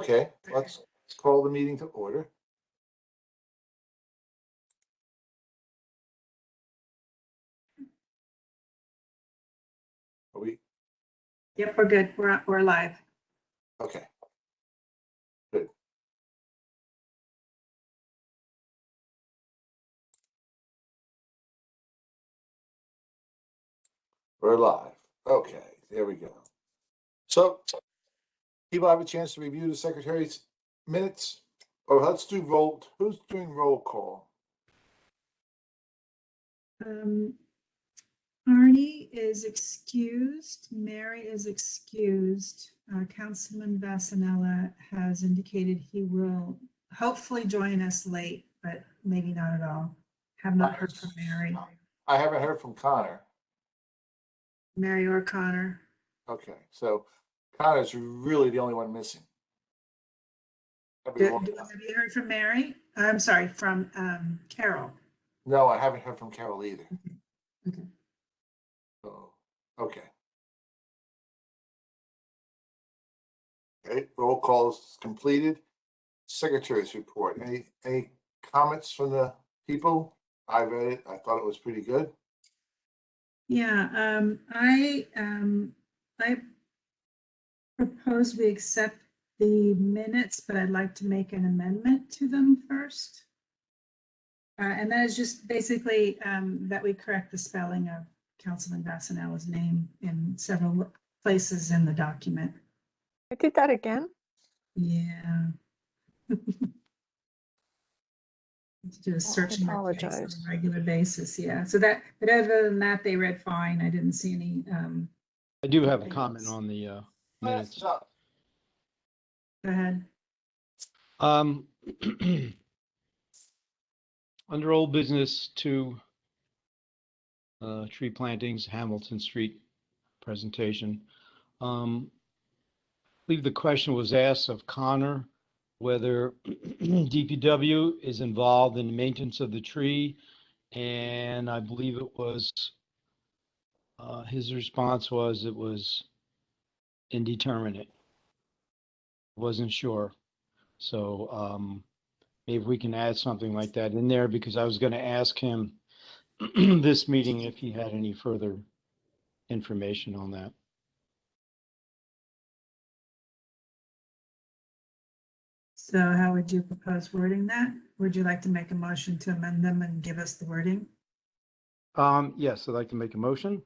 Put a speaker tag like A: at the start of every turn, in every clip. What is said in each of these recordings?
A: Okay, let's call the meeting to order. Are we,
B: Yep, we're good. We're live.
A: okay. Good. We're live. Okay, there we go. So people have a chance to review the secretary's minutes, or let's do roll. Who's doing roll call?
B: Arnie is excused. Mary is excused. Councilman Vasanella has indicated he will hopefully join us late, but maybe not at all. Have not heard from Mary.
A: I haven't heard from Connor.
B: Mary or Connor.
A: Okay, so Connor's really the only one missing.
B: Have you heard from Mary? I'm sorry, from Carol.
A: No, I haven't heard from Carol either.
B: Okay.
A: So, okay. Okay, roll call is completed. Secretary's report. Any comments from the people? I read it. I thought it was pretty good.
B: Yeah, I propose we accept the minutes, but I'd like to make an amendment to them first. And that is just basically that we correct the spelling of Councilman Vasanella's name in several places in the document.
C: I did that again.
B: Yeah. Just searching on a regular basis. Yeah. So that, but other than that, they read fine. I didn't see any.
D: I do have a comment on the minutes.
B: Go ahead.
D: Under old business, 2 tree plantings, Hamilton Street presentation. I believe the question was asked of Connor whether DPW is involved in the maintenance of the tree, and I believe it was his response was it was indeterminate. Wasn't sure. So maybe we can add something like that in there, because I was going to ask him this meeting if he had any further information on that.
B: So how would you propose wording that? Would you like to make a motion to amend them and give us the wording?
D: Yes, I'd like to make a motion.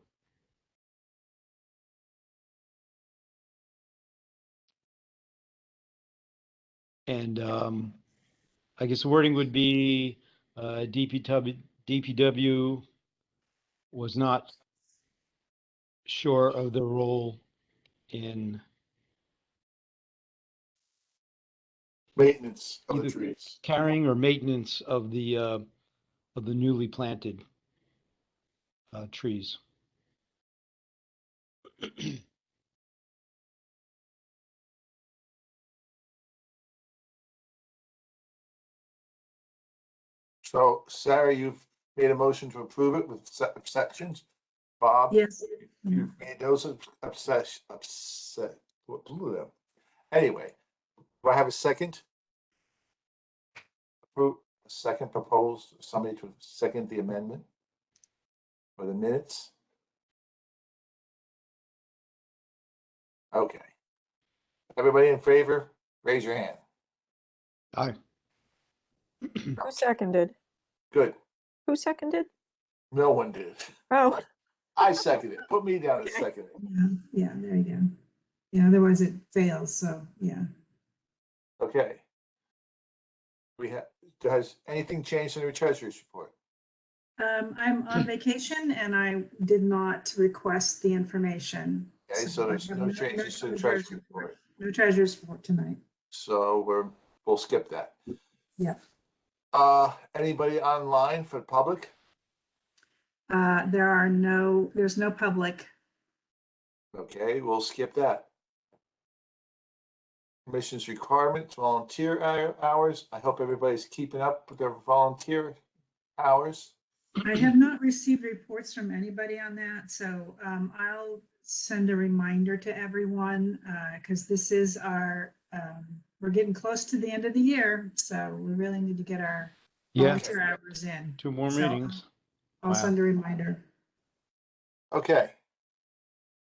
D: And I guess the wording would be DPW was not sure of their role in
A: Maintenance of the
D: either
A: trees.
D: carrying or maintenance of the newly planted trees.
A: So Sarah, you've made a motion to approve it with exceptions. Bob?
B: Yes.
A: You've made those upset. Anyway, do I have a second? Approve, a second proposed, somebody to second the amendment for the minutes? Okay. Everybody in favor, raise your hand.
D: Aye.
C: Who seconded?
A: Good.
C: Who seconded?
A: No one did.
C: Oh,
A: I seconded it. Put me down as second.
B: Yeah, there you go. Yeah, otherwise it fails. So yeah.
A: Okay. Has anything changed in the treasurer's report?
B: I'm on vacation and I did not request the information.
A: Okay, so there's no changes to the treasurer's report.
B: No treasurer's report tonight.
A: So we'll skip that.
B: Yeah.
A: Anybody online for the public?
B: There's no public.
A: Okay, we'll skip that. Commission's requirements, volunteer hours. I hope everybody's keeping up with their volunteer hours.
B: I have not received reports from anybody on that, so I'll send a reminder to everyone because this is our we're getting close to the end of the year, so we really need to get our
D: Yeah,
B: volunteer hours in.
D: 2 more
B: So,
D: meetings.
B: I'll
D: Wow.
B: send a reminder.
A: Okay.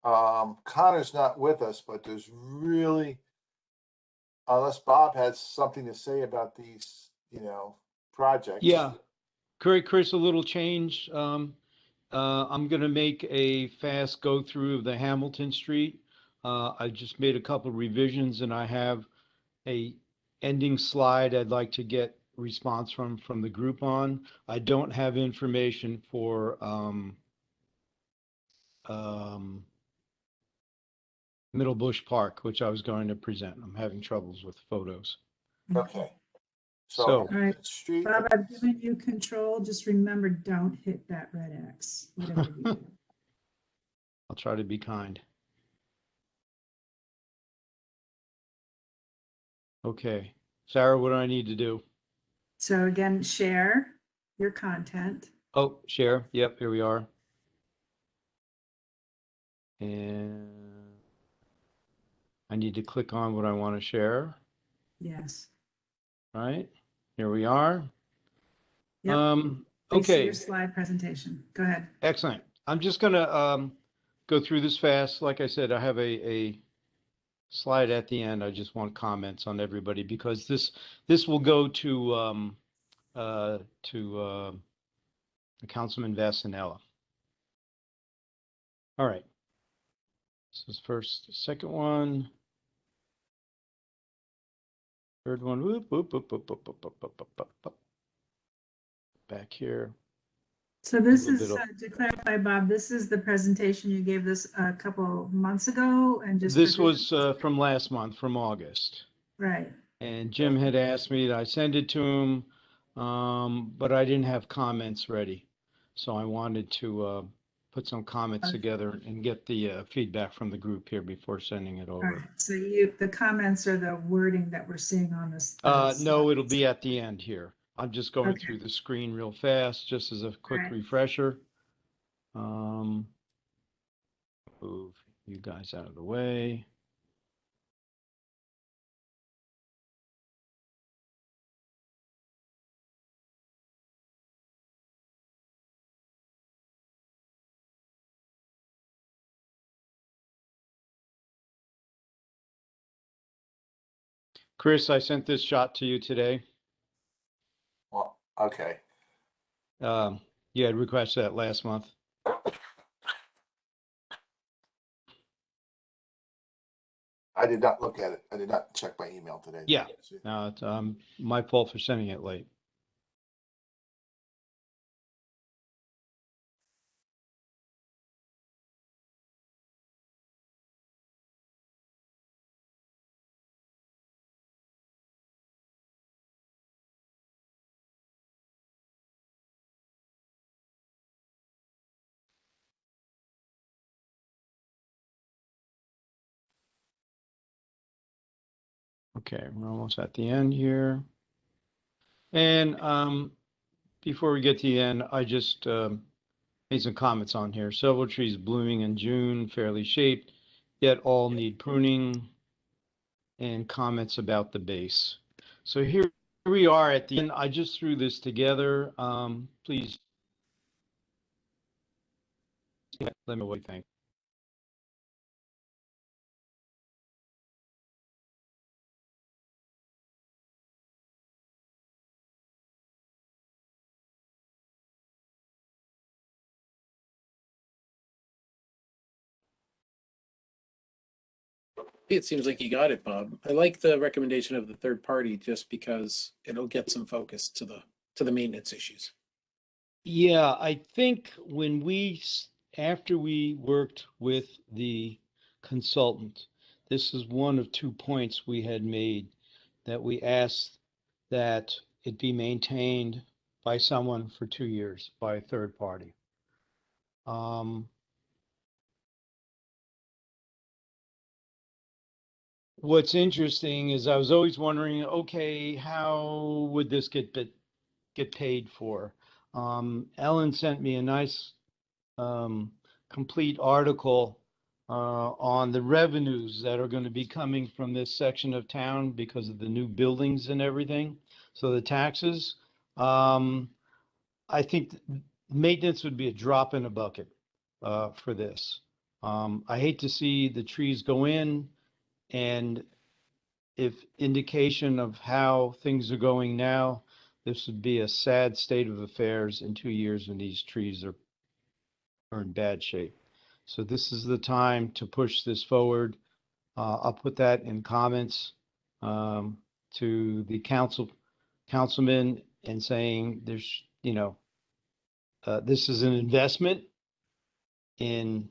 A: Connor's not with us, but there's really, unless Bob has something to say about these, projects.
D: Yeah, Chris, a little change. I'm gonna make a fast go through of the Hamilton Street. I just made a couple revisions and I have a ending slide I'd like to get response from the group on. I don't have information for Middle Bush Park, which I was going to present. I'm having troubles with photos.
A: Okay.
D: So-
B: All right.
A: Hamilton Street.
B: Bob, I've given you control. Just remember, don't hit that red X, whatever you do.
D: I'll try to be kind. Okay. Sarah, what do I need to do?
B: So again, share your content.
D: Oh, share. Yep, here we are. And I need to click on what I want to share,
B: Yes.
D: right? Here we are.
B: Yep. Please see
D: Okay,
B: your slide presentation. Go ahead.
D: excellent. I'm just gonna go through this fast. Like I said, I have a slide at the end. I just want comments on everybody because this will go to Councilman Vasanella. All right. This is first, second one, third one. Whoop, whoop, whoop, whoop, whoop, whoop, whoop, whoop, whoop, whoop. Back here.
B: So this
D: little
B: is,
D: bit of-
B: to clarify, Bob, this is the presentation you gave us a couple months ago and just.
D: This was from last month, from August.
B: Right.
D: And Jim had asked me that I send it to him, but I didn't have comments ready. So I wanted to put some comments
B: Okay.
D: together and get the feedback from the group here before sending it
B: All
D: over.
B: right. So the comments are the wording that we're seeing on this.
D: No, it'll be at the end here. I'm just going
B: Okay.
D: through the screen real fast, just as a quick
B: Right.
D: refresher. Move you guys out of the way. Chris, I sent this shot to you today.
A: Well, okay.
D: You had requested that last month.
A: I did not look at it. I did not check my email today.
D: Yeah. No, it's my fault for sending it late. Okay, we're almost at the end here. And before we get to the end, I just made some comments on here. Several trees blooming in June, fairly shaped, yet all need pruning, and comments about the base. So here we are at the end. I just threw this together. Please let me know what you think.
E: It seems like you got it, Bob. I like the recommendation of the third party just because it'll get some focus to the maintenance issues.
D: Yeah, I think when after we worked with the consultant, this is one of 2 points we had made, that we asked that it be maintained by someone for 2 years, by a third party. What's interesting is I was always wondering, okay, how would this get paid for? Ellen sent me a nice complete article on the revenues that are going to be coming from this section of town because of the new buildings and everything. So the taxes, I think maintenance would be a drop in a bucket for this. I hate to see the trees go in, and if indication of how things are going now, this would be a sad state of affairs in 2 years when these trees are in bad shape. So this is the time to push this forward. I'll put that in comments to the councilman and saying there's, this is an investment in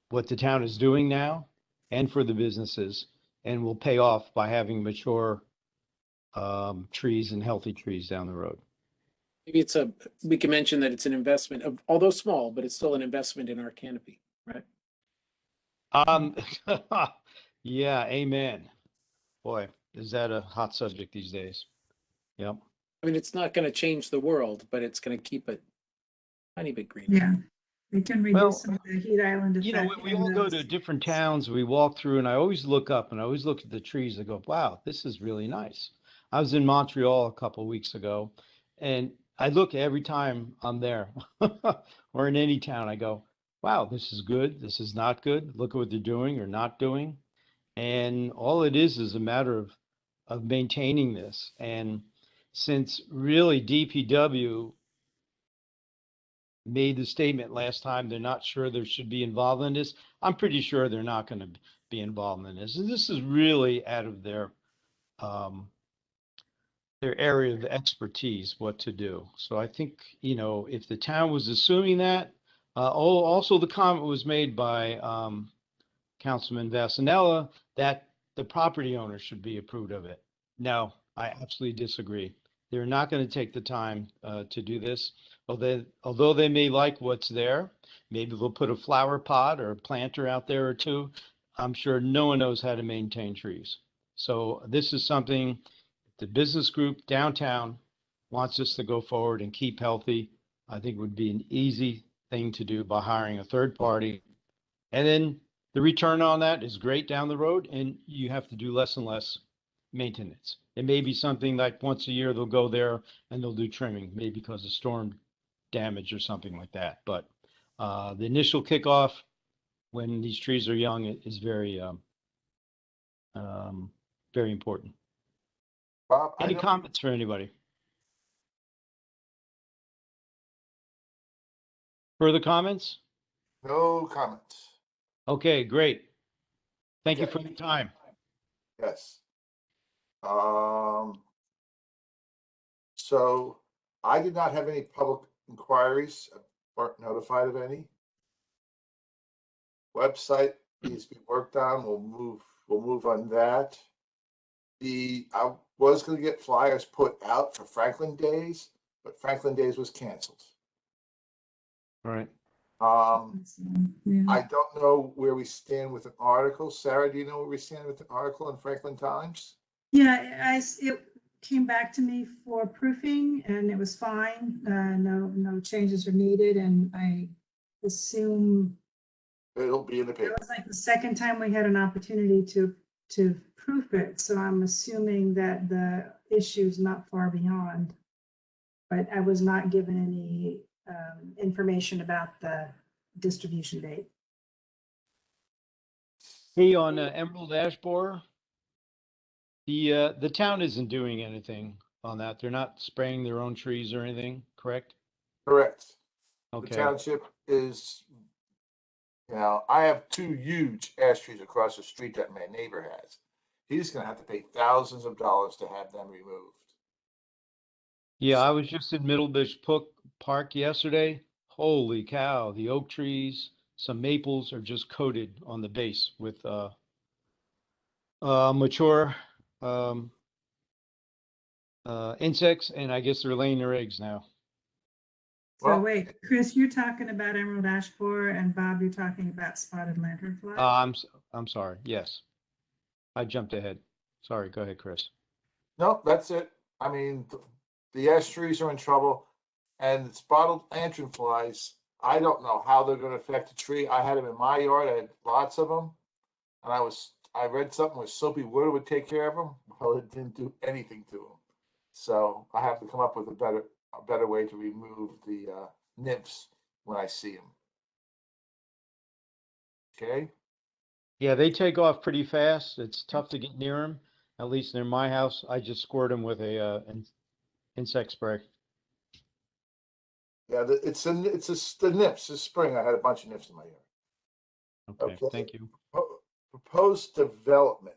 D: what the town is doing now and for the businesses, and will pay off by having mature trees and healthy trees down the road.
E: Maybe we can mention that it's an investment of, although small, but it's still an investment in our canopy, right?
D: Yeah, amen. Boy, is that a hot subject these days. Yep.
E: I mean, it's not going to change the world, but it's going to keep it tiny bit greener.
B: Yeah, we can
D: Well,
B: reduce some of the heat island
D: You know,
B: effect.
D: we all go to different towns, we walk through, and I always look up and I always look at the trees. I go, wow, this is really nice. I was in Montreal a couple of weeks ago, and I look every time I'm there or in any town. I go, wow, this is good. This is not good. Look at what they're doing or not doing. And all it is a matter of maintaining this. And since really DPW made the statement last time they're not sure they should be involved in this, I'm pretty sure they're not going to be involved in this. And this is really out of their area of expertise, what to do. So I think, if the town was assuming that, also the comment was made by Councilman Vasanella that the property owner should be approved of it. No, I absolutely disagree. They're not going to take the time to do this. Although they may like what's there, maybe they'll put a flower pot or a planter out there or two. I'm sure no one knows how to maintain trees. So this is something the business group downtown wants us to go forward and keep healthy. I think would be an easy thing to do by hiring a third party. And then the return on that is great down the road, and you have to do less and less maintenance. It may be something like once a year they'll go there and they'll do trimming, maybe because of storm damage or something like that. But the initial kickoff when these trees are young is very, very important.
A: Bob,
D: Any comments for anybody? Further comments?
A: no comments.
D: Okay, great. Thank you
A: Okay.
D: for your time.
A: Yes. So I did not have any public inquiries, weren't notified of any. Website needs to be worked on. We'll move on that. I was gonna get flyers put out for Franklin Days, but Franklin Days was canceled.
D: All right.
B: Yeah.
A: I don't know where we stand with an article. Sarah, do you know where we stand with the article in Franklin Times?
B: Yeah, it came back to me for proofing and it was fine. No changes are needed, and I assume
A: It'll be in the
B: it
A: paper.
B: was like the second time we had an opportunity to proof it. So I'm assuming that the issue's not far beyond. But I was not given any information about the distribution date.
D: Hey, on Emerald Ash Borer, the town isn't doing anything on that. They're not spraying their own trees or anything, correct?
A: Correct. The
D: Okay.
A: township is, I have 2 huge ash trees across the street that my neighbor has. He's gonna have to pay thousands of dollars to have them removed.
D: Yeah, I was just in Middlebush Park yesterday. Holy cow, the oak trees, some maples are just coated on the base with mature insects, and I guess they're laying their eggs now.
B: So
A: Well,
B: wait, Chris, you're talking about emerald ash borer, and Bob, you're talking about spotted lanternfly?
D: I'm sorry. Yes, I jumped ahead. Sorry. Go ahead, Chris.
A: No, that's it. I mean, the ash trees are in trouble, and the spotted lanternflies I don't know how they're gonna affect the tree. I had them in my yard, I had lots of them. And I read something where soapy water would take care of them. Well, it didn't do anything to them. So I have to come up with a better way to remove the nymphs when I see them. Okay?
D: Yeah, they take off pretty fast. It's tough to get near them. At least near my house, I just squirt them with a insect spray.
A: Yeah, the nymphs. This spring I had a bunch of nymphs in my yard.
D: Okay,
A: Okay.
D: thank you.
A: Proposed development.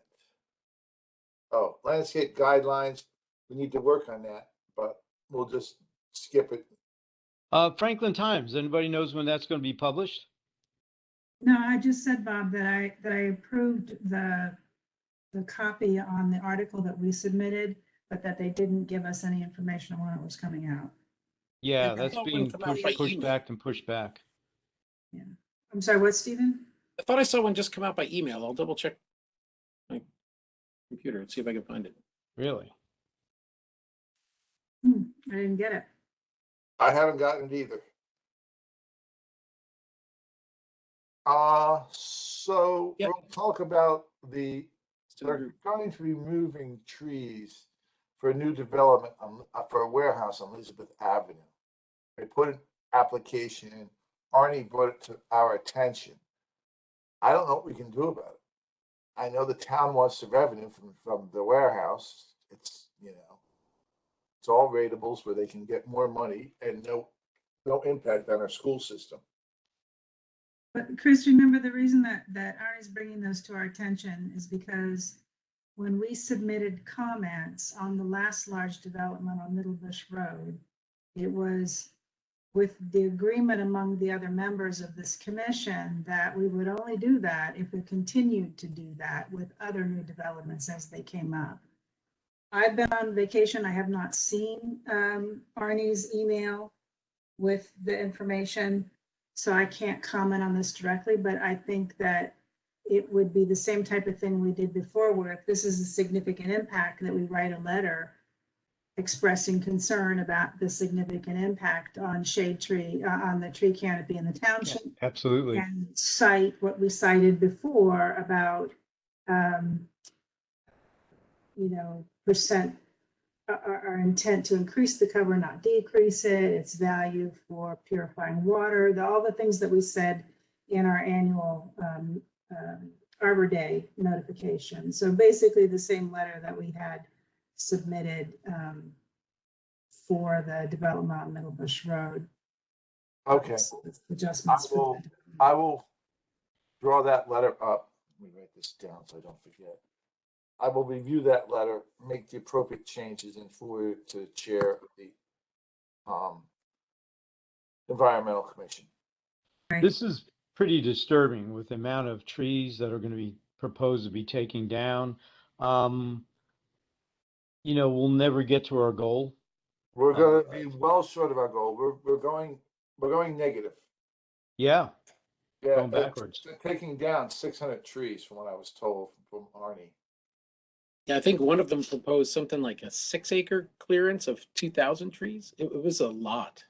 A: Oh, landscape guidelines. We need to work on that, but we'll just skip it.
D: Franklin Times, anybody knows when that's going to be published?
B: No, I just said, Bob, that I approved the copy on the article that we submitted, but that they didn't give us any information on when it was coming out.
D: Yeah,
E: I
D: that's
E: thought one
D: being
E: come out by
D: pushed
E: email.
D: back and pushed back.
B: Yeah. I'm sorry, what, Stephen?
E: I thought I saw one just come out by email. I'll double check my computer and see if I can find it.
D: Really?
B: I didn't get it.
A: I haven't gotten it either. So
E: Yep.
A: we'll talk about they're
E: Still-
A: going to be moving trees for a new development for a warehouse on Elizabeth Avenue. They put an application in. Arnie brought it to our attention. I don't know what we can do about it. I know the town wants the revenue from the warehouse. It's, it's all ratables where they can get more money and no impact on our school system.
B: But Chris, remember the reason that Ari's bringing those to our attention is because when we submitted comments on the last large development on Middle Bush Road, it was with the agreement among the other members of this commission that we would only do that if we continued to do that with other new developments as they came up. I've been on vacation. I have not seen Arnie's email with the information, so I can't comment on this directly, but I think that it would be the same type of thing we did before, where if this is a significant impact, that we write a letter expressing concern about the significant impact on shade tree, on the tree canopy in the township.
D: Absolutely.
B: And cite what we cited before about, percent, our intent to increase the cover, not decrease it, its value for purifying water, all the things that we said in our annual Arbor Day notification. So basically the same letter that we had submitted for the development on Middle Bush Road.
A: Okay.
B: Adjustments.
A: I will draw that letter up. Let me write this down so I don't forget. I will review that letter, make the appropriate changes, and forward it to the chair of the Environmental Commission.
D: This is pretty disturbing with the amount of trees that are going to be proposed to be taken down. We'll never get to our goal.
A: We're going to be well short of our goal. We're going negative.
D: Yeah,
A: Yeah,
D: going backwards.
A: Taking down 600 trees from what I was told from Arnie.
E: Yeah, I think one of them proposed something like a 6-acre clearance of 2,000 trees. It was a lot.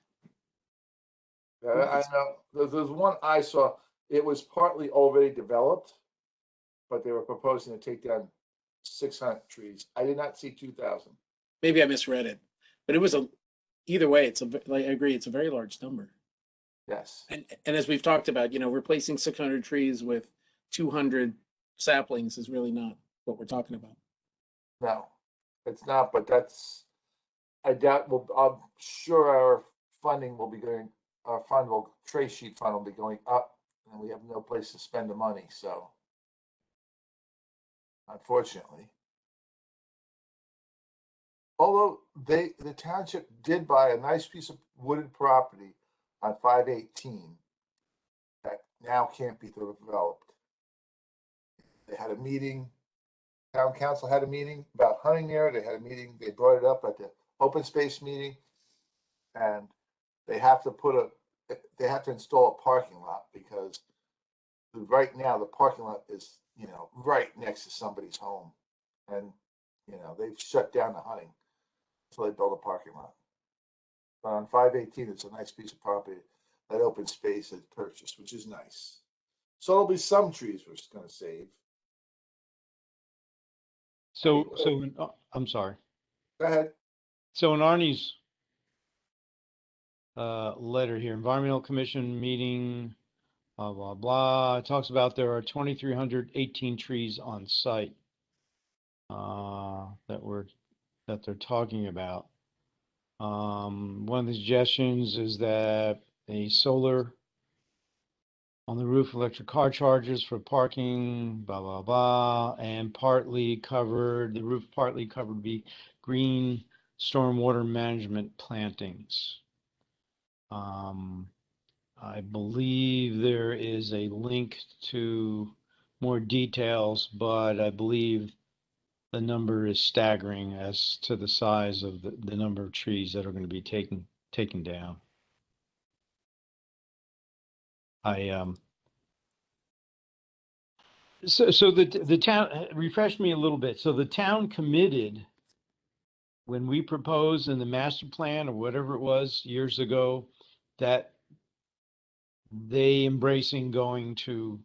A: I know. There's one I saw. It was partly already developed, but they were proposing to take down 600 trees. I did not see 2,000.
E: Maybe I misread it, but it was either way, I agree, it's a very large number.
A: Yes.
E: And as we've talked about, replacing 600 trees with 200 saplings is really not what we're talking about.
A: No, it's not, but I doubt, I'm sure our funding will be going, trace sheet fund will be going up, and we have no place to spend the money, so. Unfortunately. Although the township did buy a nice piece of wooded property on 518 that now can't be developed. They had a meeting. Town council had a meeting about hunting there. They had a meeting. They brought it up at the open space meeting, and they have to install a parking lot because right now the parking lot is, right next to somebody's home, and they've shut down the hunting, so they built a parking lot. But on 518, it's a nice piece of property. that open space is purchased, which is nice. So there'll be some trees we're gonna save.
D: So, I'm sorry.
A: Go ahead.
D: So in Arnie's letter here, Environmental Commission meeting, blah, blah, blah, it talks about there are 2,318 trees on site that they're talking about. One of the suggestions is that a solar on the roof, electric car chargers for parking, blah, blah, blah, and the roof partly covered be green stormwater management plantings. I believe there is a link to more details, but I believe the number is staggering as to the size of the number of trees that are going to be taken down. So the town, refresh me a little bit. So the town committed when we proposed in the master plan or whatever it was years ago, that they embracing going to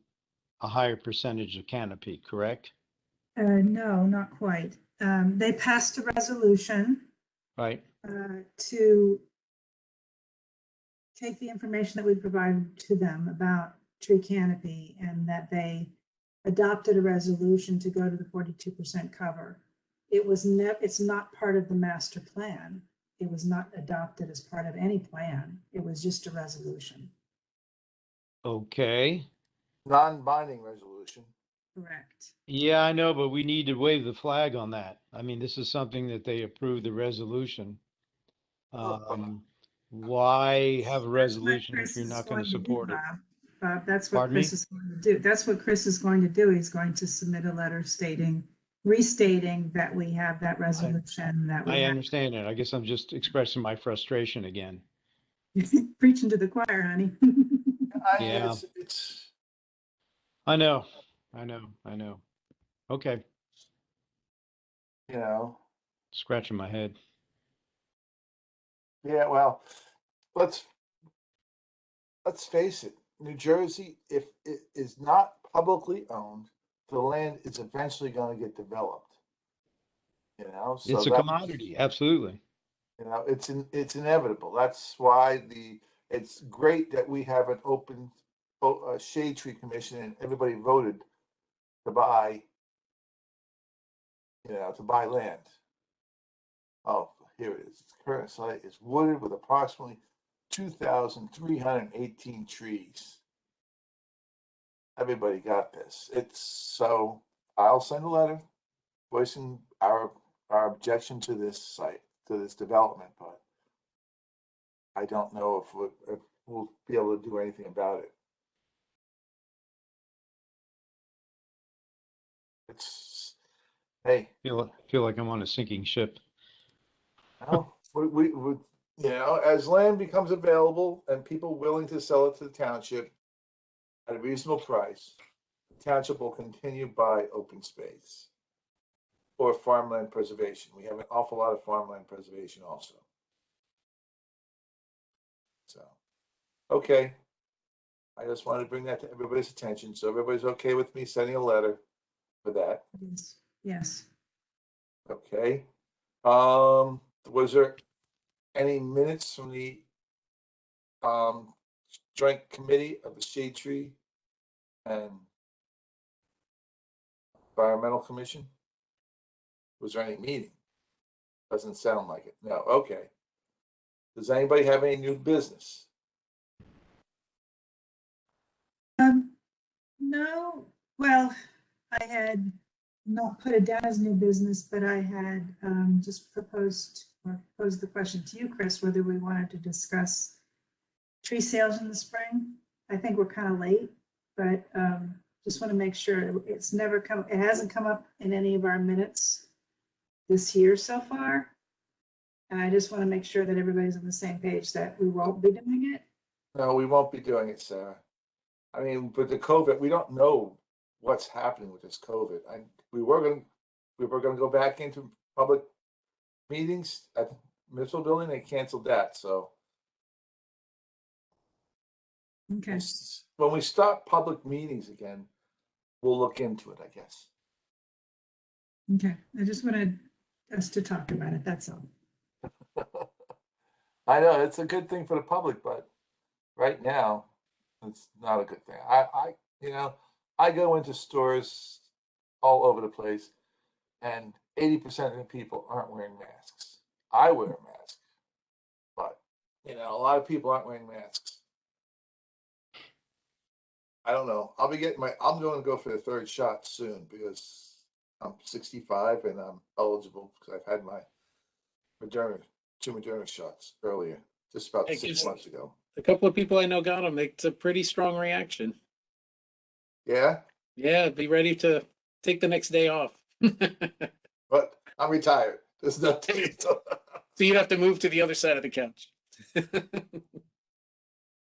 D: a higher percentage of canopy, correct?
B: No, not quite. They passed a resolution
D: Right.
B: to take the information that we provided to them about tree canopy, and that they adopted a resolution to go to the 42% cover. It's not part of the master plan. It was not adopted as part of any plan. It was just a resolution.
D: Okay.
A: Non-binding resolution.
B: Correct.
D: Yeah, I know, but we need to wave the flag on that. I mean, this is something that they approved the resolution. Why have a resolution if you're not going to support it?
B: Bob, that's what
D: Pardon me?
B: Chris is going to do. That's what Chris is going to do. He's going to submit a letter restating that we have that resolution that we
D: I
B: have.
D: understand it. I guess I'm just expressing my frustration again.
B: Preaching to the choir, honey.
D: Yeah.
A: It's
D: I know. Okay,
A: you know,
D: scratching my head.
A: yeah, well, let's face it, New Jersey, if it is not publicly owned, the land is eventually gonna get developed. You know, so
D: It's a
A: that's,
D: commodity, absolutely.
A: you know, it's inevitable. That's why it's great that we have an open shade tree commission and everybody voted to buy, to buy land. Oh, here it is. Its current site is wooded with approximately 2,318 trees. Everybody got this. So I'll send a letter voicing our objection to this site, to this development, but I don't know if we'll be able to do anything about it. Hey,
D: Feel like I'm on a sinking ship.
A: no, we as land becomes available and people willing to sell it to the township at a reasonable price, the township will continue buy open space or farmland preservation. We have an awful lot of farmland preservation also. So, okay. I just wanted to bring that to everybody's attention. So everybody's okay with me sending a letter for that.
B: Yes.
A: Okay. Was there any minutes from the joint committee of the Shade Tree and Environmental Commission? Was there any meeting? Doesn't sound like it. No. Okay. Does anybody have any new business?
B: No, well, I had not put it down as new business, but I had just posed the question to you, Chris, whether we wanted to discuss tree sales in the spring. I think we're kind of late, but just want to make sure it hasn't come up in any of our minutes this year so far. And I just want to make sure that everybody's on the same page that we won't be doing it.
A: No, we won't be doing it, Sarah. I mean, with the COVID, we don't know what's happening with this COVID. We were going to go back into public meetings at the municipal building. They canceled that. So
B: Okay,
A: When we start public meetings again, we'll look into it, I guess.
B: okay. I just wanted us to talk about it, that's all.
A: I know it's a good thing for the public, but right now, it's not a good thing. I go into stores all over the place, and 80% of the people aren't wearing masks. I wear a mask, but a lot of people aren't wearing masks. I don't know. I'm going to go for the third shot soon because I'm 65 and I'm eligible because I've had my two Moderna shots earlier, just about
E: It
A: 6
E: gives-
A: months ago.
E: A couple of people I know got them. It's a pretty strong reaction.
A: Yeah,
E: Yeah, be ready to take the next day off.
A: but I'm retired. There's no.
E: So you'd have to move to the other side of the couch.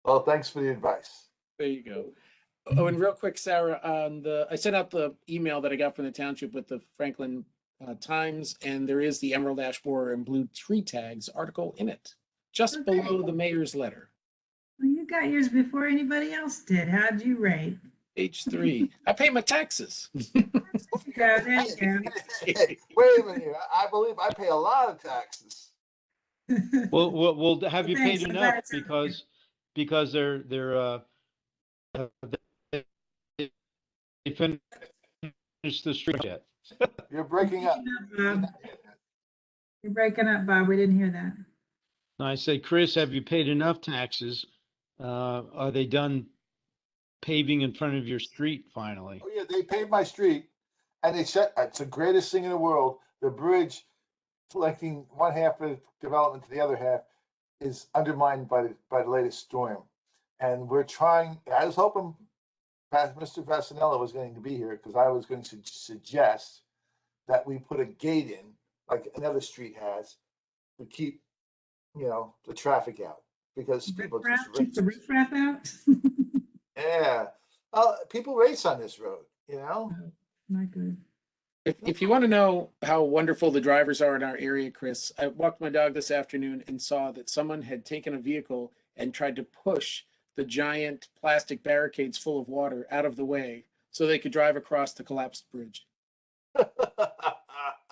A: Well, thanks for the advice.
E: There you go. Oh, and real quick, Sarah, I sent out the email that I got from the township with the Franklin Times, and there is the Emerald Ash Borer and Blue Tree Tags article in it, just
B: Okay.
E: below the mayor's letter.
B: Well, you got yours before anybody else did. How'd you rate?
E: Page 3. I pay my taxes.
B: There you go, there you go.
A: Hey, wait a minute here. I believe I pay a lot of taxes.
D: Well, have you
B: Thanks,
D: paid
B: I'm
D: enough
B: glad it's out there.
D: because they're they finished the street yet.
A: You're breaking up.
B: Bob. You're breaking up, Bob. We didn't hear that.
D: And I said, Chris, have you paid enough taxes? Are they done paving in front of your street finally?
A: Oh yeah, they paved my street, and they shut. It's the greatest thing in the world. The bridge, connecting one half of the development to the other half, is undermined by the latest storm, and we're trying. I was hoping Mr. Vasanella was going to be here because I was going to suggest that we put a gate in, like another street has, to keep the traffic out because people just
B: Keep the
A: race.
B: riffraff out?
A: Yeah, people race on this road.
B: Not good.
E: If you want to know how wonderful the drivers are in our area, Chris, I walked my dog this afternoon and saw that someone had taken a vehicle and tried to push the giant plastic barricades full of water out of the way so they could drive across the collapsed bridge.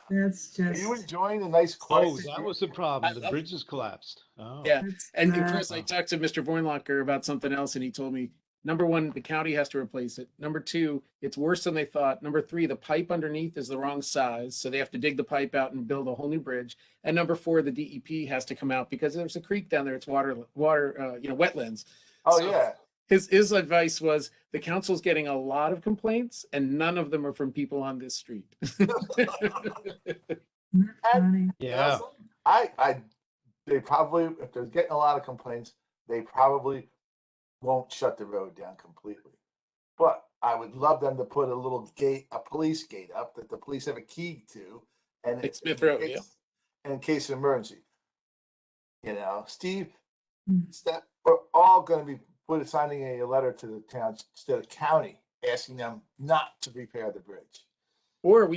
B: That's
A: Are
B: just.
A: you enjoying a nice
D: Oh,
A: quiet?
D: that was the problem.
E: I
D: The
E: love
D: bridge has collapsed. Oh.
E: Yeah.
B: that's
E: And
B: bad.
E: Chris, I talked to Mr. Vornlocker about something else, and he told me, number one, the county has to replace it. Number two, it's worse than they thought. Number three, the pipe underneath is the wrong size, so they have to dig the pipe out and build a whole new bridge. And number four, the DEP has to come out because there's a creek down there. It's wetlands.
A: Oh
E: So
A: yeah.
E: His advice was the council's getting a lot of complaints, and none of them are from people on this street.
B: Not funny.
D: Yeah.
A: They probably, if they're getting a lot of complaints, they probably won't shut the road down completely. But I would love them to put a little gate, a police gate up that the police have a key to, and
E: Like Smith Road, yeah.
A: in case of emergency. Steve,
B: Hmm.
A: we're all going to be signing a letter to the town instead of county, asking them not to repair the bridge.
E: Or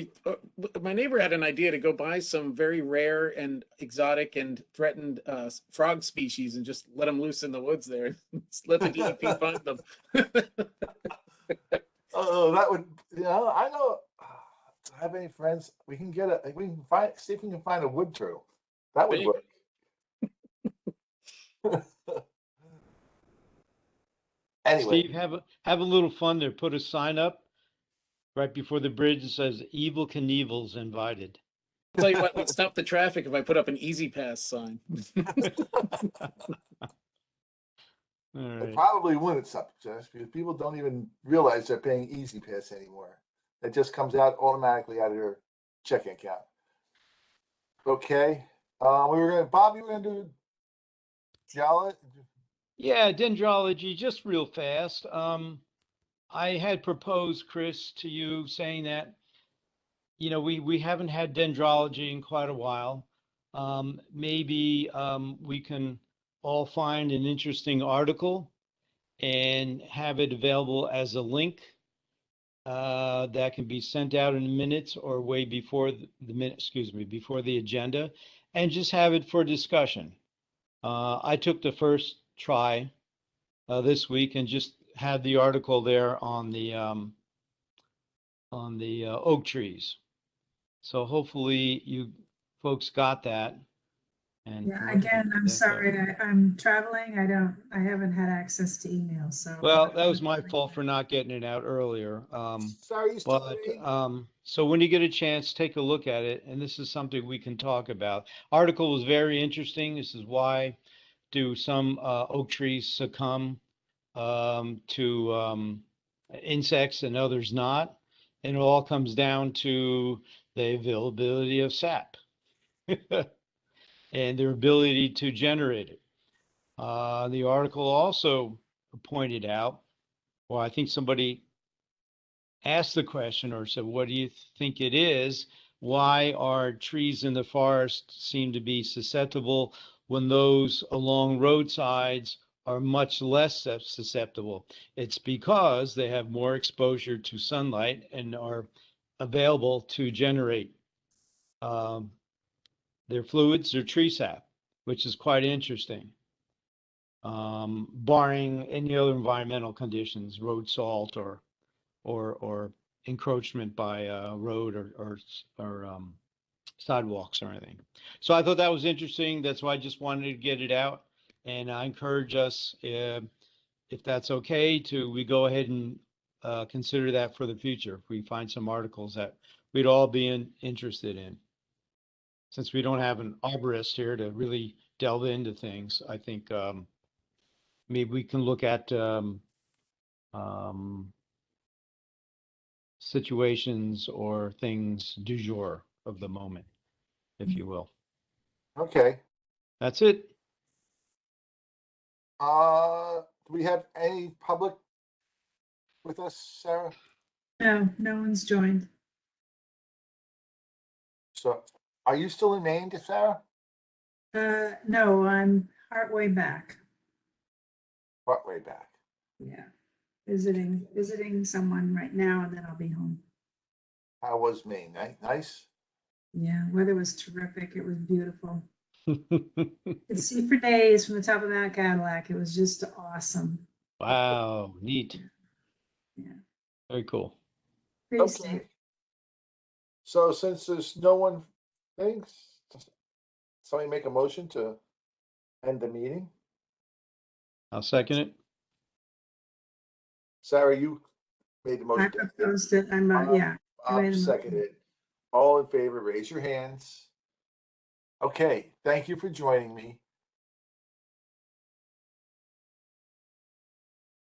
E: my neighbor had an idea to go buy some very rare and exotic and threatened frog species and just let them loose in the woods there. Just let the DEP find them.
A: Oh, that would, I know. Do I have any friends? We can see if we can find a wood turtle. That would
E: Big.
A: work. Anyway,
D: Steve, have a little fun there. Put a sign up right before the bridge that says "Evil Knievel's invited."
E: I'll tell you what, let's stop the traffic if I put up an easy pass sign.
D: All
A: it
D: right.
A: probably wouldn't stop just because people don't even realize they're paying Easy Pass anymore. It just comes out automatically out of their checking account. Okay. Bob, you were gonna do Jala?
D: Yeah, dendrology, just real fast. I had proposed, Chris, to you saying that, we haven't had dendrology in quite a while. Maybe we can all find an interesting article and have it available as a link that can be sent out in minutes or way before before the agenda, and just have it for discussion. I took the first try this week and just had the article there on the oak trees. So hopefully you folks got that. And
B: Yeah,
D: can look at
B: again, I'm
D: that.
B: sorry, I'm traveling. I haven't had access to email, so.
D: Well, that was my fault for not getting it out earlier.
A: Sorry, you still
D: But
A: waiting?
D: so when you get a chance, take a look at it, and this is something we can talk about. Article was very interesting. This is why do some oak trees succumb to insects and others not, and it all comes down to the availability of sap and their ability to generate it. The article also pointed out, well, I think somebody asked the question or said, what do you think it is? Why are trees in the forest seem to be susceptible when those along roadsides are much less susceptible? It's because they have more exposure to sunlight and are available to generate their fluids, their tree sap, which is quite interesting. Barring any other environmental conditions, road salt or encroachment by road or sidewalks or anything. So I thought that was interesting. That's why I just wanted to get it out. And I encourage us, if that's okay, we go ahead and consider that for the future. If we find some articles that we'd all be interested in. Since we don't have an arborist here to really delve into things, I think maybe we can look at situations or things du jour of the moment, if you will.
A: Okay.
D: That's it.
A: Do we have any public with us, Sarah?
B: No, no one's joined.
A: So, are you still in Maine, Sarah?
B: No, I'm partway back.
A: What way back?
B: Yeah, visiting someone right now, and then I'll be home.
A: How was Maine? Nice?
B: Yeah, weather was terrific. It was beautiful. Could see for days from the top of Mount Cadillac. It was just awesome.
D: Wow, neat.
B: Yeah,
D: Very cool.
B: pretty safe.
A: Okay. So since there's no one, thanks. Somebody make a motion to end the meeting?
D: I'll second it.
A: Sarah, you made the
B: I
A: motion.
B: proposed it. Yeah. I made
A: Bob
B: the motion.
A: seconded. All in favor, raise your hands. Okay, thank you for joining me.